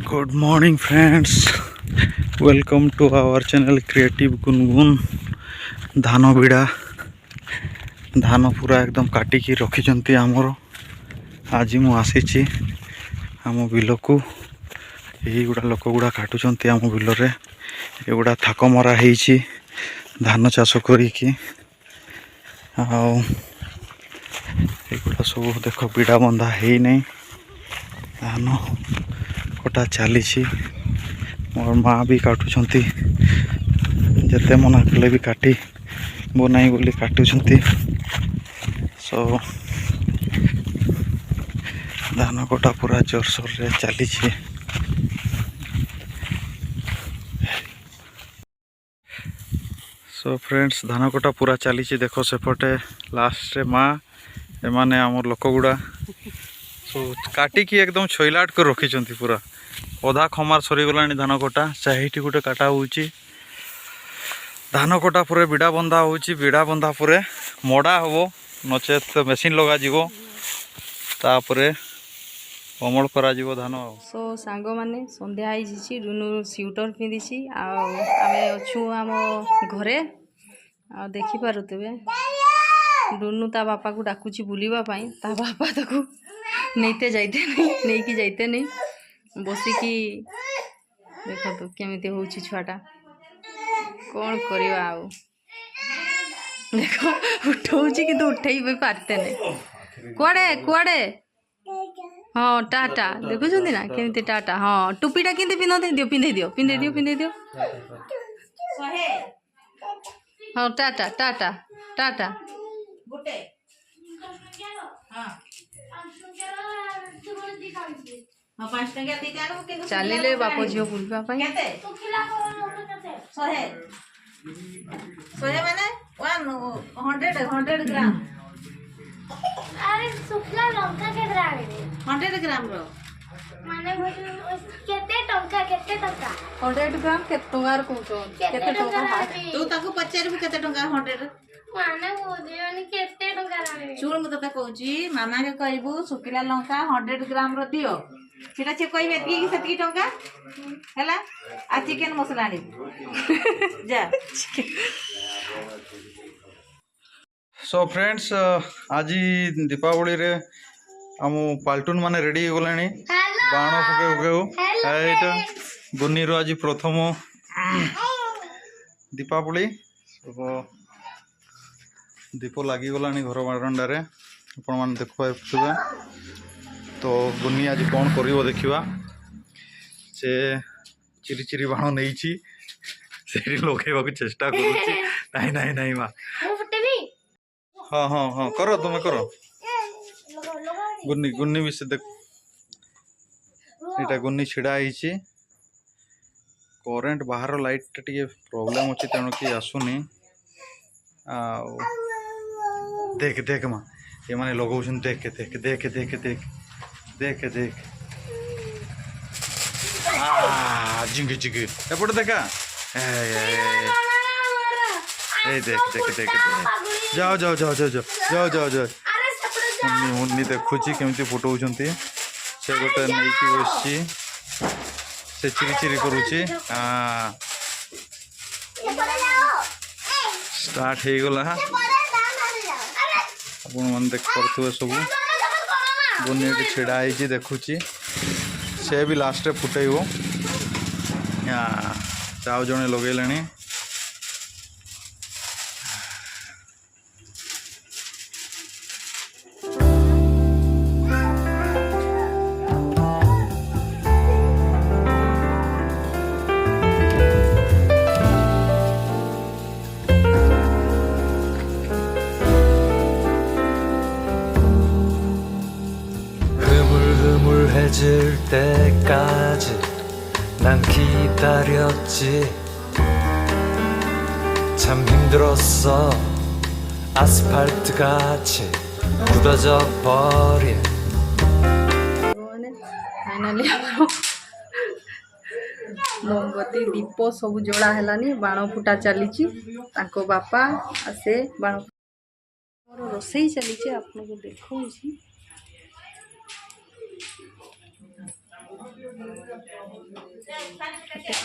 Good morning friends, welcome to our channel creative Gungun. धान बिड़ा धान पूरा एकदम काटिकी रखी आमर। आज मु आसी आम बिल को युवा लोक गुड़ा काटुंट आम बिल रे। एगुड़ा थाक मरा है धान चाष करिकी। एगुड़ा सब देख बिड़ा बंधा है नहीं, धान कटा चली। मोर माँ भी काटुंट, जिते मना कले भी काटी बनाई बोली काटुंट। सो धान कटा पूरा जोरसोर रे चली। सो फ्रेंड्स, धान कटा पूरा चली। देख सेपटे लास्ट रे माँ एमाने आम लोक गुड़ा सो काटिकी एकदम छइलाट कर रखी। पूरा अधा खमार सरीगला धान कटा। चाहे गोटे काटा हो धान कटा पर बिड़ा बंधा हो। बिड़ा बंधा पर मड़ा हम नचेत मेसीन लगा तापर अमल करा धान। सो सांग माने संध्या आई रुनु स्वेटर पिंधि आमे अच्छु आम घरे। आ देखि पारुतबे रुनु ता बापा को डाकुची बुलिबा पई। ता बापा ताकू नहींते जाइते नहीं बसिकी देखो तो केमिति होउची छुआटा। कौन करवा आउ देखो उठाऊची कि उठेई भी पारते नहीं। कुआड़े कुआड़े हाँ टाटा देखुं ना केमिति टाटा। हाँ टोपीटा केमिति पिंधते दियो पिंधे दियो। हाँ टाटा टाटा टाटा चलिए बाप झील बुलवा ग्राम। अरे सुखला लंका के ग्राम 100 ग्राम रो माने केते टंका 100 ग्राम केते टंकार कहतो केते टंका तू ताको पचार भी केते टंका 100 माने बोदियोनी केते टंका राणे चूड़ मु तता कहूची मामा के कहबू सुखिला लंका 100 ग्राम रो दियो। सेटा से कहबे कि सेती टंका हैला। आ चिकन मसाला आनी जा। सो फ्रेंड्स, आज दीपावली रे आम पाल्टुन माने रेडी हो गलानी बाण फुके गुनी रो आज प्रथम दीपावली। दीप लगी गलानी घर बारंडारे आपण मान देखुवा। तो गुनी आज कौन करिवो देखिवा। से चिरी चिरी बाण नहीं से लगेवा चेष्टा करुच्ची। नहीं नहीं नहीं माँ हाँ हाँ हाँ करो तुम्हें करो। गुन्नी गुन्नी भी से देख एटा गुन्नी छिड़ा है। करेंट बाहर लाइट टे प्रॉब्लम अच्छी तेणु कि आसुनी। देख देख माँ ये माने लगो देख देख देख देख देख देख देख जिंग जिंग एपटे देखा देख देख देख जाओ जाओ जाओ जाओ जाओ जाओ जाओ। मुन्नी देखुची केमती फुटाऊँ से गोटे नहीं बस से चिरी चिरी करुची। स्टार्ट हो गला आपण मैंने देख पारे सब। बुनी छिड़ा है देखुची से भी लास्ट फुटेब। चाउ जड़े लगे 흐물흐물해질 때까지 난 기다렸지. 참 힘들었어. 아스팔트 같이 굳어져 버린 फाइनाली मोमबत्ती दीप सब जोड़ा हेलानी बाण फुटा चली बापा से बाण मोर रोसई चली आपको देखो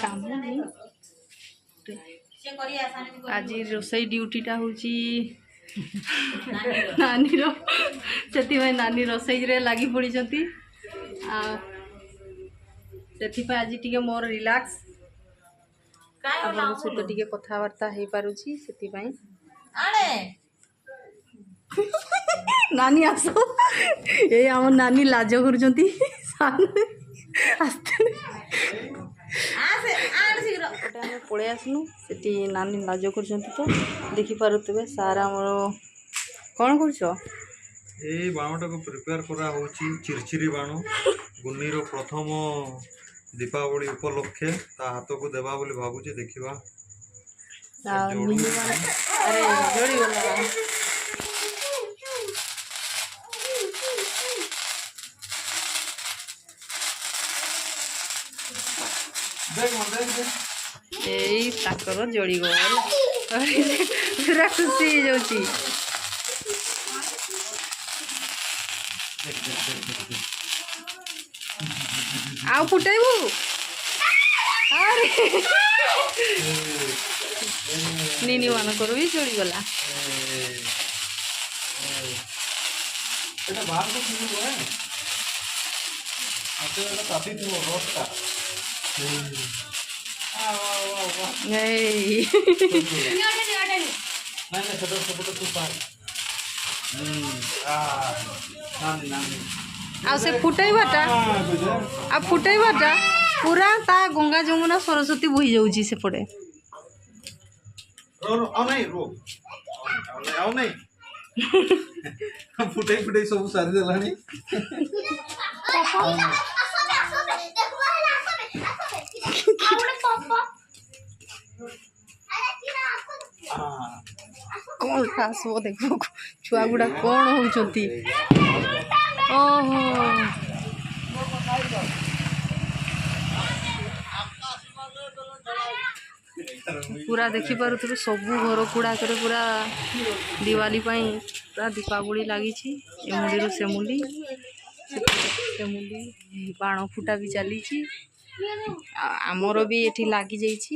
काम नहीं आज रोसई ड्यूटीटा हूँ नानी नानी रोसई रे लगी पड़ी आज टिके मोर रिलैक्स सहित टिके कथबार्ता हो पारुची नानी आस ये आम नानी लाज कर पड़े आसनु से नानी लाज कर तो देखिपे सार आमर कौन कर बाणटा को प्रिपेयर करा होची चिरचिरी बाण गुन्नीर प्रथम दीपावली उपलक्षे ता हाथ को देवा बोली भाबुची देखिबा अरे जोड़ी गला यही ताकर जोड़ी गल पूरा खुशी हो जाऊँगी आउ फुटेबू अरे नीनी मानकर भी जोड़ी गला आ से फुटेबाटा आ फुटेबाटा पूरा ता गंगा जमुना सरस्वती बोही जाऊँगी सेपटे फुटे फुटे सब सारी देलानी कौन खास वो देखो छुआ गुड़ा कौन होउछंती ओहो पूरा देखी पारुथबे सबू घर गुड़ा करे पूरा दिवाली पाई पूरा दीपावली लगी ए मुंडी से मुंडी बाण फुटा भी चली आमर भी एठी लागी जाइछि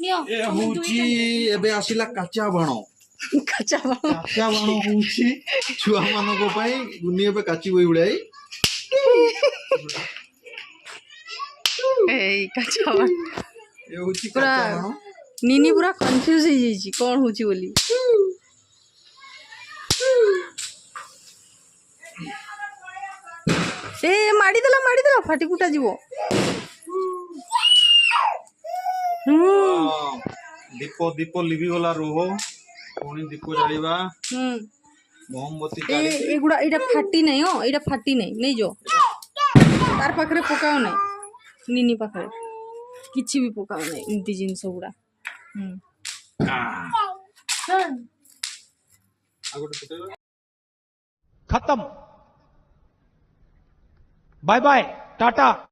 ए होची एबे आसिला काचा बाण काचा बाण होची छुआ मानो को पाई गुनी एबे काची होई उड़ाई ए काचा बाण ए होची पूरा काचा बाण नीनी पूरा कंफ्यूज हो जाइछि कोन होची बोली ए माड़ी देला फाटी फुटा जीवो दीप दीप लिबी गला रोह पुणी दीप जळीबा मोमबत्ती ए एगुडा एटा फाटी नहीं हो एटा फाटी नहीं जो तार पाखरे पकाओ नहीं नीनी पाखरे किछि भी पकाओ नहीं इनती जिंस गुडा खत्म बाय बाय टाटा।